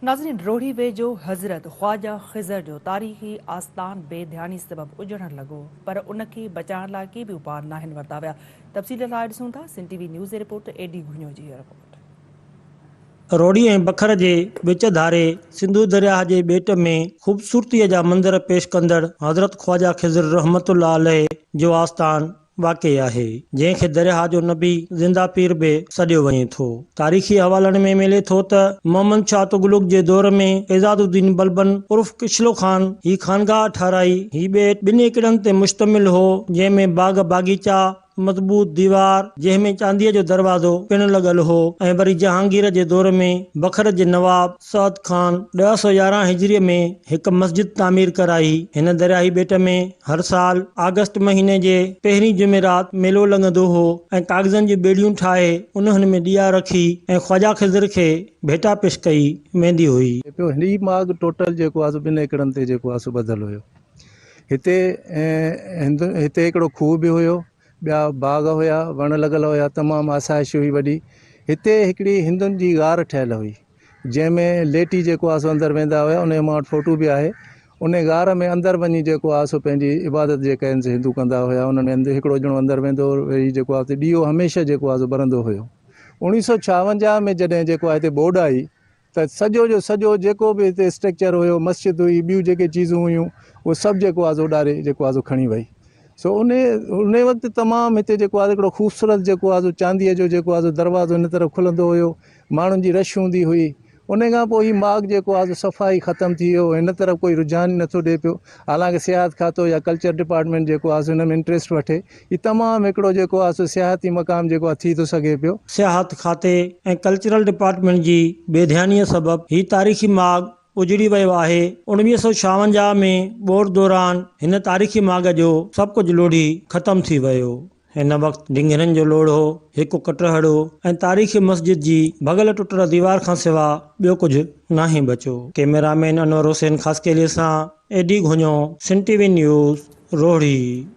नाज़रीन, रोहड़ी वेझो हज़रत ख्वाजा ख़िज़र जो तारीख़ी आस्थान बेध्यानी सबब उजड़ण लॻो, पर उनखे बचाइण लाइ के बि उपाउ नाहिनि वरिता विया। तफ़सील लाइ ॾिसूं था सिंध टीवी न्यूज़ जे रिपोर्टर एडी घुञो जी रिपोर्ट। रोड़ी ऐं बखर जे विच धारे सिंधु दरिया जे ॿेट में ख़ूबसूरतीअ जा मंदर पेश कंदड़ हज़रत ख्वाजा ख़िज़र रहमतुल्लाह अलैह जो आस्थान वाक़ई आहे, जंहिंखे दरिया जो नबी ज़िंदा पीर बि सॾियो वञे थो। तारीख़ी हवालनि में मिले थो त मोहम्मद शाह तुग़लुक जे दौर में एज़ादुद्दीन बलबन उर्फ़ किशलो ख़ान ही ख़ानगाह ठाराई। ही ॿेट ॿिनि एकड़नि ते मुश्तमिल हो, जंहिंमें बाग़ बाग़ीचा, मज़बूत दीवार जंहिंमें चांदीअ जो दरवाज़ो पिणु लॻल हो, ऐं वरी जहांगीर जे दौर में बखर जे नवाब सअद ख़ान 1011 हिजरीअ में हिकु मस्जिद तामीर कराई। हिन दरियाही ॿेट में हर साल अगस्त महीने जे पहिरीं जुमेरात मेलो लॻंदो हो ऐं कागज़नि जी ॿेड़ियूं ठाहे उन्हनि में ॾिया रखी ऐं ख्वाजा ख़िज़र खे भेटा पेश कई वेंदी हुई। ही माग टोटल जेको आहे 2 एकड़नि ते जेको आहे ॿधल हुयो। हिते हिकिड़ो खूह बि हुयो, ॿिया बाग हुया, वण लॻल हुया, तमामु आसाइश हुई वॾी। हिते हिकिड़ी हिंदुनि जी गार ठहियल हुई, जंहिंमें लेटी जेको आहे सो अंदरि वेंदा हुया। उन मां वटि फ़ोटू बि आहे। उन गार में अंदरि वञी जेको आहे सो पंहिंजी इबादत जेका आहिनि से हिंदू कंदा हुया। उन में हिकिड़ो ॼणो अंदरि वेंदो वरी जेको आहे ॾीओ हमेशह जेको आहे सो ॿरंदो हुयो। 1956 में जॾहिं जेको आहे हिते बोर्ड आई त सॼो जो सॼो जेको बि हिते स्ट्रक्चर हुयो, मस्जिद हुई, ॿियूं जेके चीज़ूं हुयूं, उहो सभु जेको आहे सो उॾारे जेको आहे सो खणी वई। सो उन वक़्तु तमामु हिते जेको आहे हिकिड़ो ख़ूबसूरत जेको आहे सो चांदीअ जो जेको आहे सो दरवाज़ो हिन तरफ़ खुलंदो हुयो, माण्हुनि जी रश हूंदी हुई। उन खां पोइ ही माग जेको आहे सो सफ़ाई ख़तमु थी वियो, हिन तरफ़ कोई रुझान नथो ॾिए पियो। हालांकि सियाहत खातो या कल्चर डिपार्टमेंट जेको आहे सो हिन में इंट्रस्ट वठे, ही तमामु हिकिड़ो जेको आहे सो सियाहती मक़ाम जेको आहे थी थो सघे पियो। सियाहत खाते ऐं कल्चरल डिपार्टमेंट जी बेध्यानीअ सबबु ही तारीख़ी माग उजड़ी वियो आहे। 1956 में बोर दौरान हिन तारीख़ी माग जो सभु कुझु लोढ़ी ख़तमु थी वियो। हिन वक़्तु ढिंगरनि जो लोढ़ो, हिकु कटरहड़ो ऐं तारीख़ी मस्जिद जी भॻल टुटल दीवार खां सवाइ ॿियो कुझु नाहे बचियो। कैमरामैन अनवर हुसैन ख़ासकेलीअ सां एडी घुञो, सिंध टीवी न्यूज़, रोहड़ी।